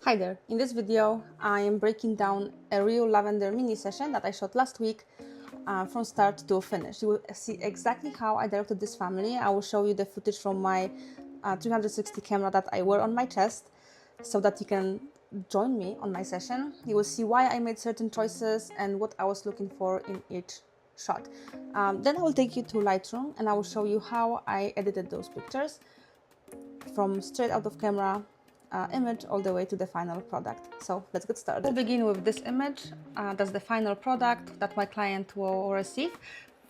Hi there, in this video I am breaking down a real lavender mini session that I shot last week from start to finish. You will see exactly how I directed this family. I will show you the footage from my 360 camera that I wear on my chest so that you can join me on my session. You will see why I made certain choices and what I was looking for in each shot. Then I will take you to Lightroom and I will show you how I edited those pictures from straight out of camera image all the way to the final product. So let's get started. We'll begin with this image. That's the final product that my client will receive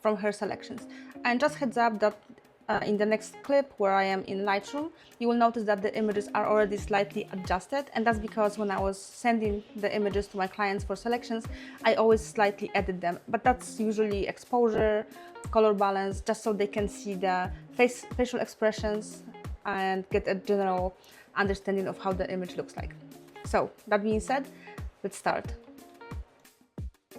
from her selections. And just heads up that in the next clip where I am in Lightroom, you will notice that the images are already slightly adjusted, and that's because when I was sending the images to my clients for selections, I always slightly edit them, but that's usually exposure, color balance, just so they can see the facial expressions and get a general understanding of how the image looks like. So that being said, let's start.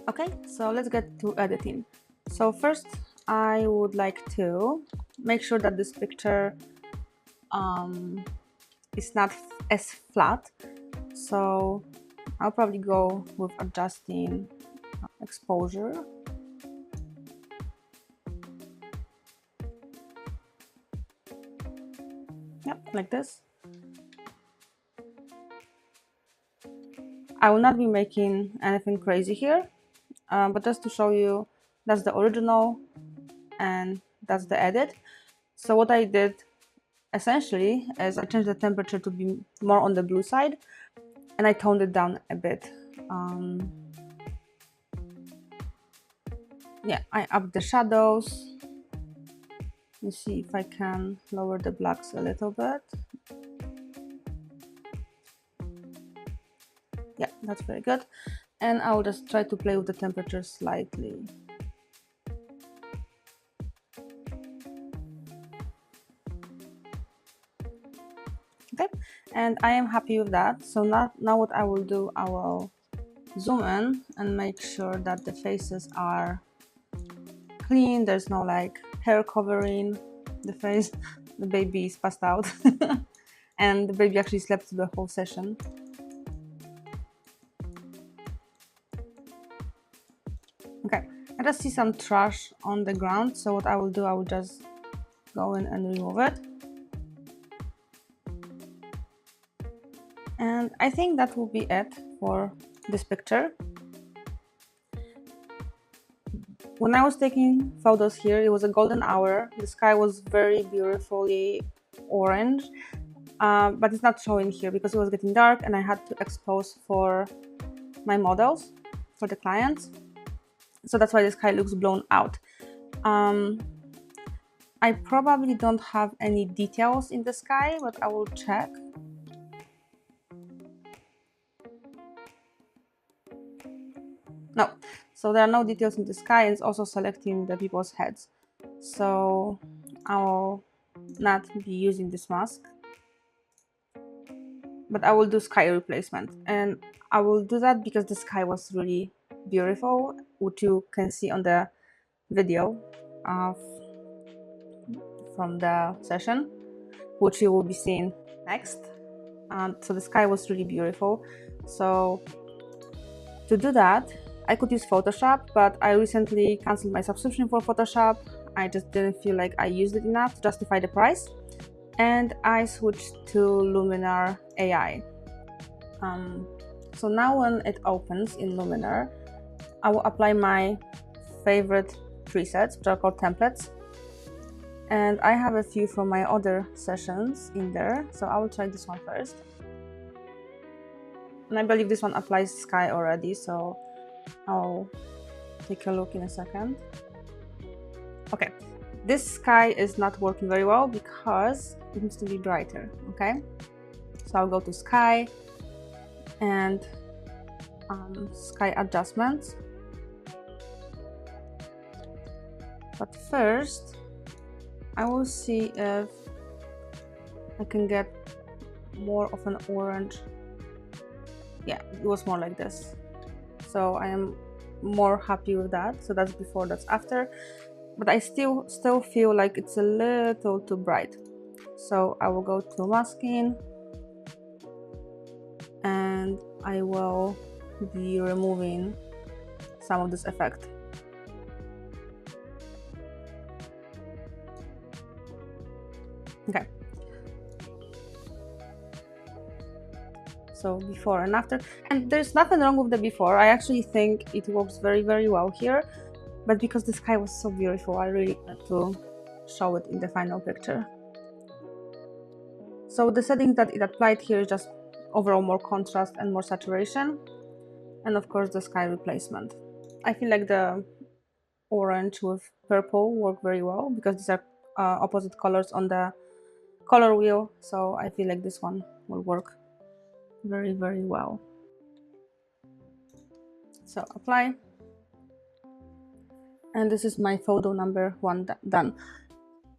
Okay, so let's get to editing. So first I would like to make sure that this picture is not as flat. So I'll probably go with adjusting exposure. Yep, like this. I will not be making anything crazy here, but just to show you, that's the original and that's the edit. So what I did essentially is I changed the temperature to be more on the blue side and I toned it down a bit. Yeah, I upped the shadows. Let me see if I can lower the blacks a little bit. Yeah, that's very good. And I'll just try to play with the temperature slightly. Okay, and I am happy with that. So now what I will do, I will zoom in and make sure that the faces are clean. There's no like hair covering the face. The baby is passed out and the baby actually slept through the whole session. Okay, I just see some trash on the ground, so what I will do, I will just go in and remove it. And I think that will be it for this picture. When I was taking photos here, it was a golden hour. The sky was very beautifully orange, but it's not showing here because it was getting dark and I had to expose for my models, for the clients. So that's why the sky looks blown out. I probably don't have any details in the sky, but I will check. No, so there are no details in the sky, and it's also selecting the people's heads. So I will not be using this mask, but I will do sky replacement. And I will do that because the sky was really beautiful, which you can see on the video from the session, which you will be seeing next. So the sky was really beautiful. So to do that, I could use Photoshop, but I recently canceled my subscription for Photoshop. I just didn't feel like I used it enough to justify the price. And I switched to Luminar AI. So now when it opens in Luminar, I will apply my favorite presets, which are called templates. And I have a few from my other sessions in there, so I will try this one first. And I believe this one applies sky already, so I'll take a look in a second. Okay, this sky is not working very well because it needs to be brighter, okay? So I'll go to sky and sky adjustments. But first, I will see if I can get more of an orange. Yeah, it was more like this. So I am more happy with that. So that's before, that's after. But I still feel like it's a little too bright. So I will go to masking and and I will be removing some of this effect. Okay. So before and after, and there's nothing wrong with the before. I actually think it works very, very well here, but because the sky was so beautiful, I really had to show it in the final picture. So the settings that it applied here is just overall more contrast and more saturation, and of course the sky replacement. I feel like the orange with purple work very well because these are opposite colors on the color wheel, so I feel like this one will work very, very well. So apply, and this is my photo number 1 done.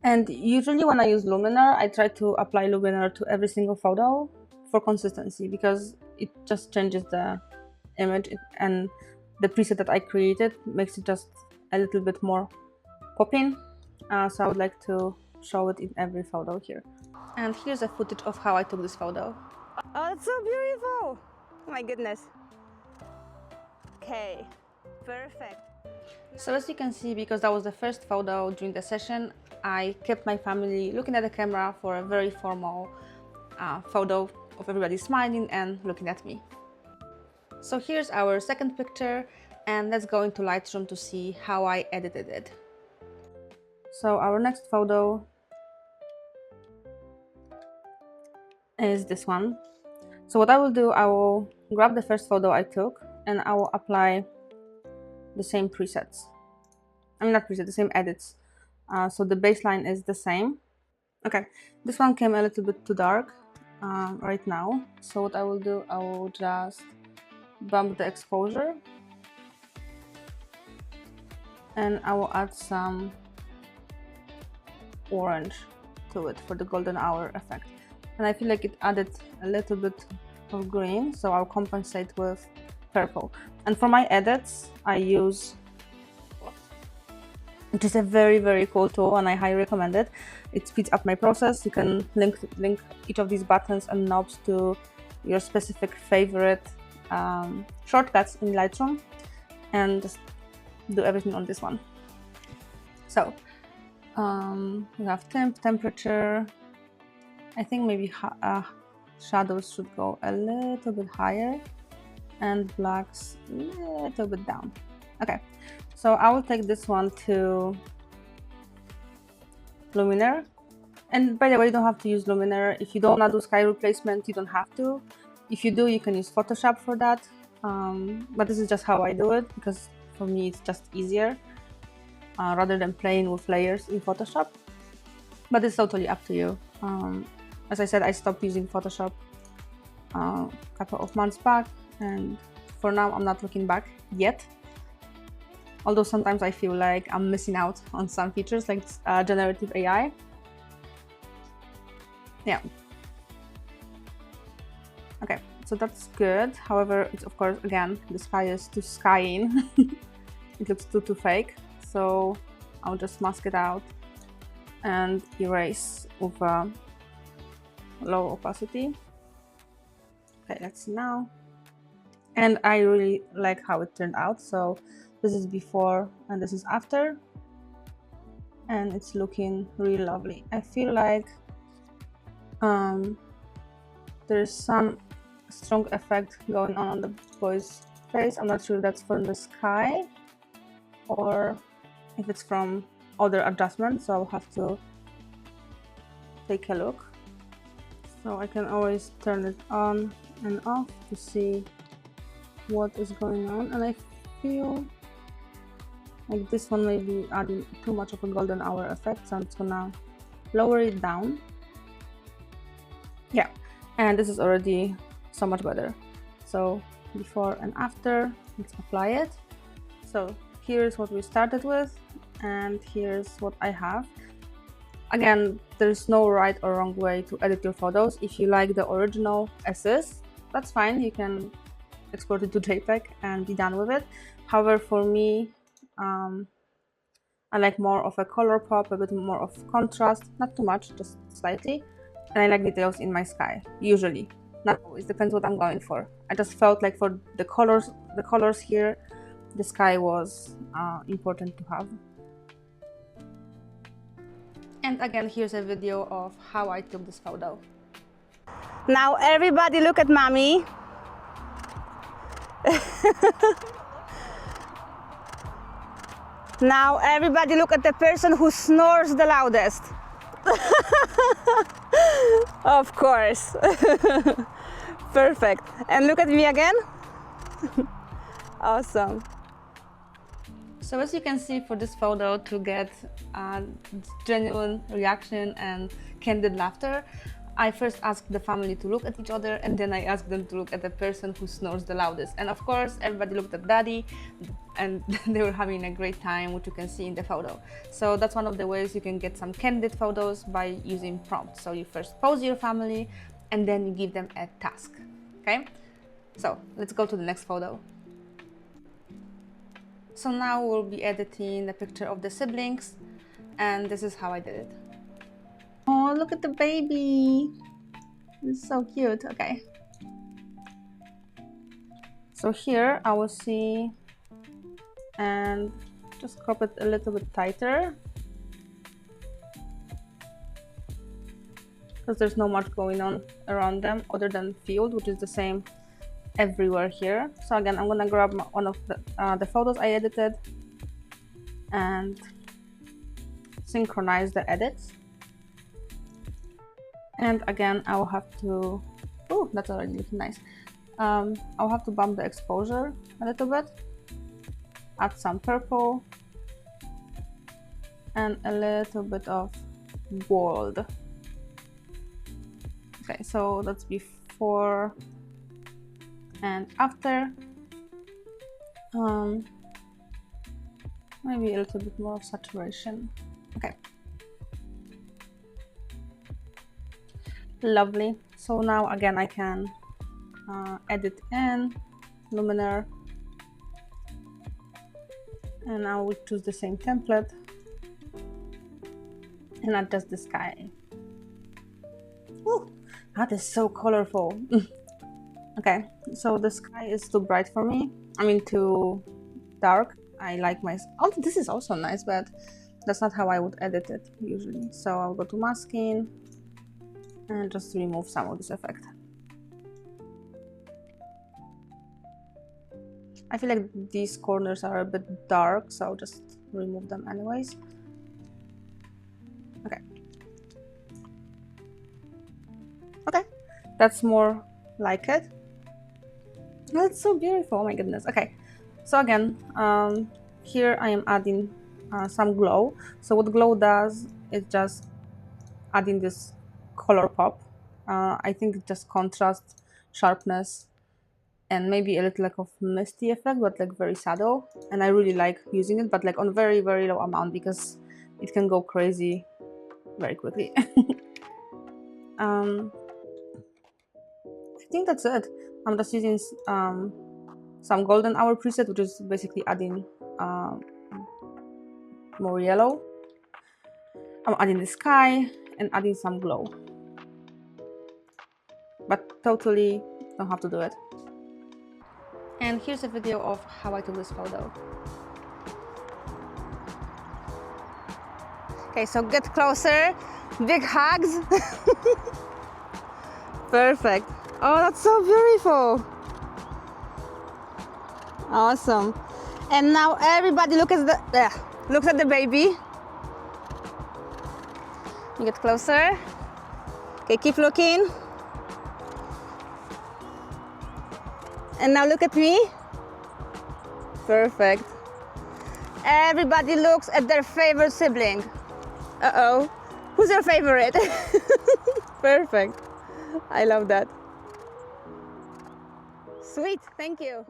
And usually when I use Luminar, I try to apply Luminar to every single photo for consistency, because it just changes the image, and the preset that I created makes it just a little bit more popping. So I would like to show it in every photo here. And here's a footage of how I took this photo. Oh, it's so beautiful! Oh my goodness. Okay, perfect. So as you can see, because that was the first photo during the session, I kept my family looking at the camera for a very formal photo of everybody smiling and looking at me. So here's our second picture, and let's go into Lightroom to see how I edited it. So our next photo is this one. So what I will do, I will grab the first photo I took and I will apply the same presets. I mean, not presets, the same edits. So the baseline is the same. Okay, this one came a little bit too dark right now. So what I will do, I will just bump the exposure and I will add some orange to it for the golden hour effect. And I feel like it added a little bit of green, so I'll compensate with purple. And for my edits, I use, which is a very, very cool tool and I highly recommend it. It speeds up my process. You can link each of these buttons and knobs to your specific favorite shortcuts in Lightroom and just do everything on this one. So we have temp, temperature. I think maybe shadows should go a little bit higher and blacks a little bit down. Okay, so I will take this one to Luminar. And by the way, you don't have to use Luminar. If you don't want to do sky replacement, you don't have to. If you do, you can use Photoshop for that. But this is just how I do it, because for me it's just easier rather than playing with layers in Photoshop. But it's totally up to you. As I said, I stopped using Photoshop a couple of months back, and for now I'm not looking back yet. Although sometimes I feel like I'm missing out on some features like generative AI. Yeah. Okay, so that's good. However, it's of course, again, the sky is too skying. It looks too fake. So I'll just mask it out and erase with low opacity. Okay, let's see now. And I really like how it turned out. So this is before and this is after, and it's looking really lovely. I feel like there's some strong effect going on the boy's face. I'm not sure if that's from the sky or if it's from other adjustments, so I'll have to take a look. So I can always turn it on and off to see what is going on, and I feel like this one may be adding too much of a golden hour effect, so I'm just gonna lower it down. Yeah, and this is already so much better. So before and after, let's apply it. So here's what we started with, and here's what I have. Again, there's no right or wrong way to edit your photos. If you like the original as is, that's fine. You can export it to JPEG and be done with it. However, for me, I like more of a color pop, a bit more of contrast, not too much, just slightly. And I like details in my sky, usually. Not always, depends what I'm going for. I just felt like for the colors here, the sky was important to have. And again, here's a video of how I took this photo. Now everybody look at mommy. Now everybody look at the person who snores the loudest. Of course. Perfect. And look at me again. Awesome. So as you can see, for this photo to get genuine reaction and candid laughter, I first asked the family to look at each other, and then I asked them to look at the person who snores the loudest. And of course, everybody looked at Daddy, and they were having a great time, which you can see in the photo. So that's one of the ways you can get some candid photos, by using prompts. So you first pose your family, and then you give them a task, okay? So let's go to the next photo. So now we'll be editing the picture of the siblings, and this is how I did it. Oh, look at the baby. It's so cute. Okay. So here I will see and just crop it a little bit tighter, because there's not much going on around them other than field, which is the same everywhere here. So again, I'm gonna grab one of the photos I edited and synchronize the edits. And again, I will have to, oh, that's already looking nice. I'll have to bump the exposure a little bit, add some purple, and a little bit of gold. Okay, so that's before and after. Maybe a little bit more of saturation. Okay. Lovely. So now again I can edit in Luminar, and I will choose the same template and adjust the sky. Ooh, that is so colorful. Okay, so the sky is too bright for me. I mean, too dark. I like my... Oh, this is also nice, but that's not how I would edit it usually. So I'll go to masking and just remove some of this effect. I feel like these corners are a bit dark, so I'll just remove them anyways. Okay. Okay, that's more like it. That's so beautiful, oh my goodness. Okay, so again, here I am adding some glow. So what glow does is just adding this color pop. I think it just contrasts, sharpness, and maybe a little like of misty effect, but like very subtle. And I really like using it, but like on very, very low amount, because it can go crazy very quickly. I think that's it. I'm just using some golden hour preset, which is basically adding more yellow. I'm adding the sky and adding some glow, but totally don't have to do it. And here's a video of how I took this photo. Okay, so get closer. Big hugs. Perfect. Oh, that's so beautiful. Awesome. And now everybody look at the baby. You get closer. Okay, keep looking. And now look at me. Perfect. Everybody looks at their favorite sibling. Uh-oh. Who's your favorite? Perfect. I love that. Sweet, thank you.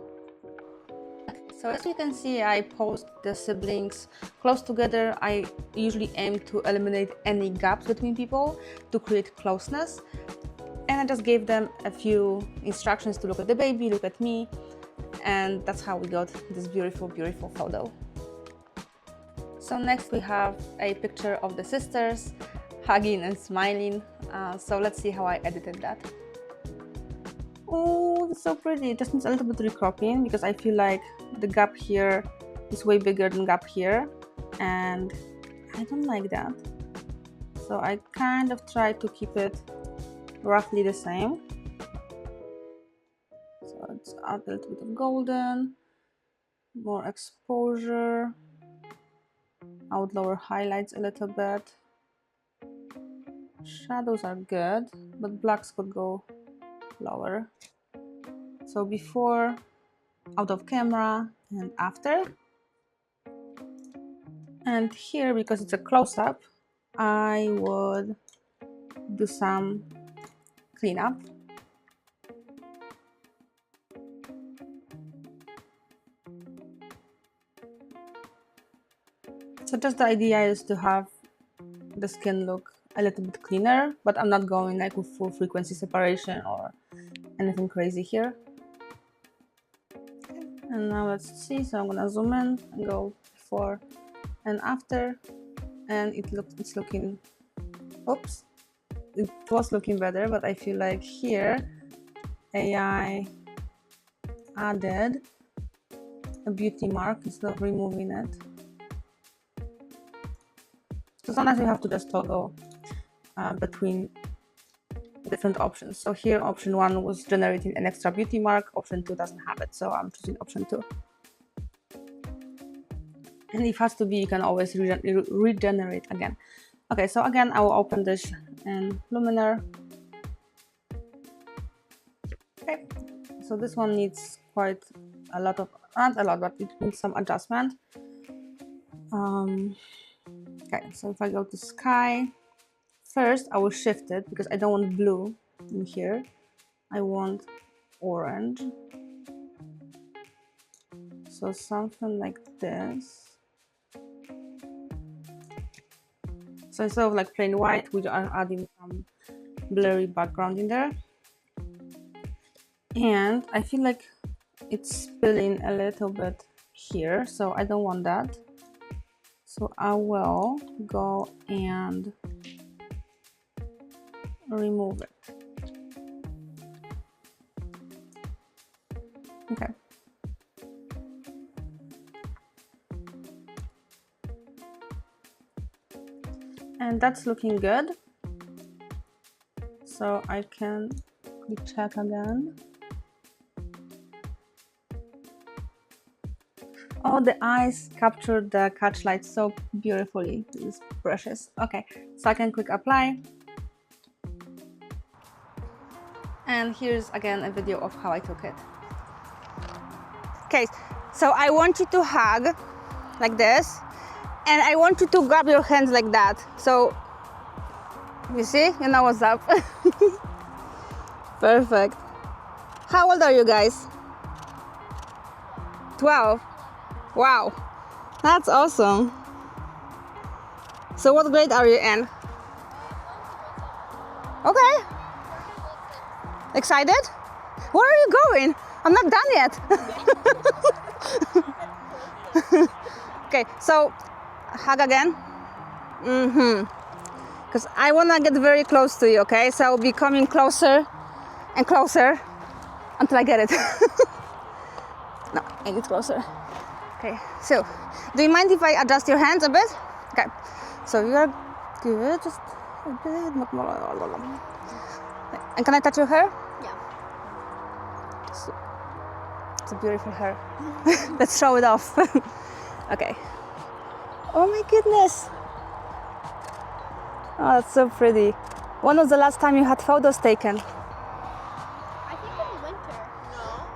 So as you can see, I posed the siblings close together. I usually aim to eliminate any gaps between people to create closeness. And I just gave them a few instructions to look at the baby, look at me, and that's how we got this beautiful, beautiful photo. So next we have a picture of the sisters hugging and smiling. So let's see how I edited that. Oh, it's so pretty. It just needs a little bit recropping because I feel like the gap here is way bigger than gap here, and I don't like that. So I kind of try to keep it roughly the same. So let's add a little bit of golden, more exposure. I would lower highlights a little bit. Shadows are good, but blacks could go lower. So before, out of camera, and after. And here, because it's a close-up, I would do some cleanup. So just the idea is to have the skin look a little bit cleaner, but I'm not going like with full frequency separation or anything crazy here. And now let's see, so I'm gonna zoom in and go before and after, and it's looking, oops, it was looking better, but I feel like here AI added a beauty mark instead of removing it. So sometimes you have to just toggle between different options. So here option 1 was generating an extra beauty mark, option 2 doesn't have it, so I'm choosing option 2. And if it has to be, you can always regenerate again. Okay, so again I will open this in Luminar. Okay, so this one needs quite a lot of, not a lot, but it needs some adjustment. Okay, so if I go to sky, first I will shift it because I don't want blue in here. I want orange. So something like this. So instead of like plain white, we are adding some blurry background in there. And I feel like it's spilling a little bit here, so I don't want that. So I will go and remove it. Okay. And that's looking good. So I can check again. Oh, the eyes captured the catch light so beautifully. It's precious. Okay, so I can quick apply. And here's again a video of how I took it. Okay, so I want you to hug like this, and I want you to grab your hands like that. So, you see? You know what's up. Perfect. How old are you guys? 12. Wow, that's awesome. So what grade are you in? Okay. Excited? Where are you going? I'm not done yet. Okay, so hug again. Because I want to get very close to you, okay? So I'll be coming closer and closer until I get it. No, I get closer. Okay, so do you mind if I adjust your hands a bit? Okay, so you are good, just a bit. And can I touch your hair? Yeah. It's a beautiful hair. Let's show it off. Okay. Oh my goodness. Oh, that's so pretty. When was the last time you had photos taken? I think in the winter. No,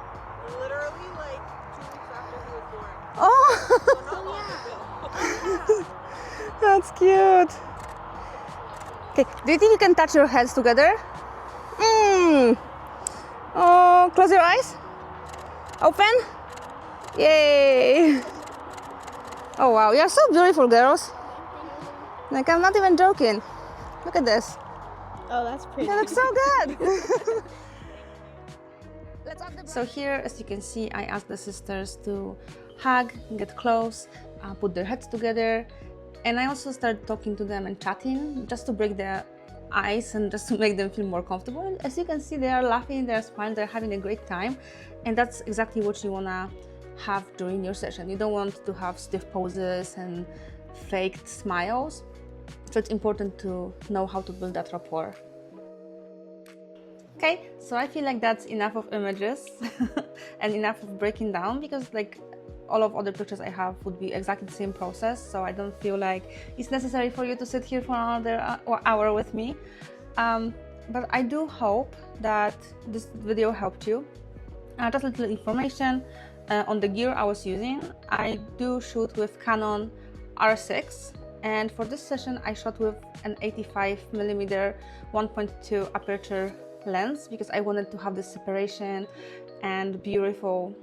literally like 2 weeks after he was born. Oh, Oh, yeah. that's cute. Okay, do you think you can touch your hands together? Oh, close your eyes. Open. Yay. Oh wow, you're so beautiful, girls. Like, I'm not even joking. Look at this. Oh, that's pretty. They look so good. So here, as you can see, I asked the sisters to hug, get close, put their heads together, and I also started talking to them and chatting just to break the eyes and just to make them feel more comfortable. And as you can see, they are laughing, they're smiling, they're having a great time. And that's exactly what you wanna have during your session. You don't want to have stiff poses and faked smiles. So it's important to know how to build that rapport. Okay, so I feel like that's enough of images and enough of breaking down, because like all of other pictures I have would be exactly the same process. So I don't feel like it's necessary for you to sit here for another hour with me. But I do hope that this video helped you. Just a little information on the gear I was using. I do shoot with Canon R6, and for this session I shot with an 85mm 1.2 aperture lens because I wanted to have this separation and beautiful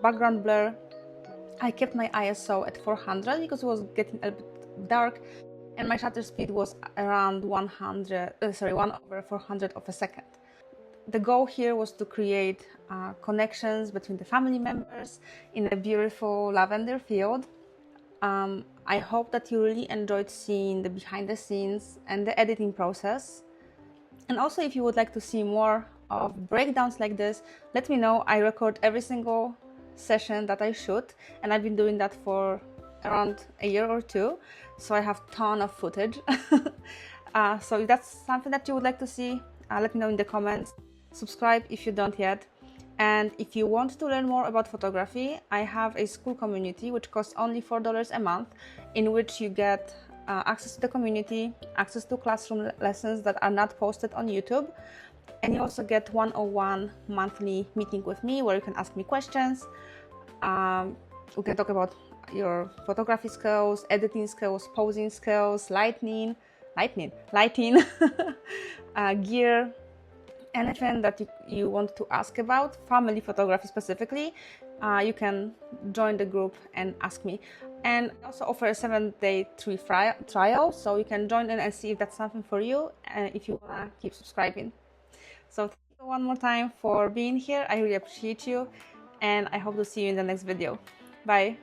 background blur. I kept my ISO at 400 because it was getting a bit dark, and my shutter speed was around 1/400 of a second. The goal here was to create connections between the family members in a beautiful lavender field. I hope that you really enjoyed seeing the behind the scenes and the editing process. And also, if you would like to see more of breakdowns like this, let me know. I record every single session that I shoot, and I've been doing that for around a year or two, so I have a ton of footage. So if that's something that you would like to see, let me know in the comments. Subscribe if you don't yet. And if you want to learn more about photography, I have a school community which costs only $4 a month, in which you get access to the community, access to classroom lessons that are not posted on YouTube, and you also get 101 monthly meeting with me where you can ask me questions. We can talk about your photography skills, editing skills, posing skills, lighting, gear, anything that you want to ask about, family photography specifically. You can join the group and ask me. And I also offer a 7-day free trial, so you can join in and see if that's something for you, and if you want to keep subscribing. So thank you one more time for being here. I really appreciate you, and I hope to see you in the next video. Bye.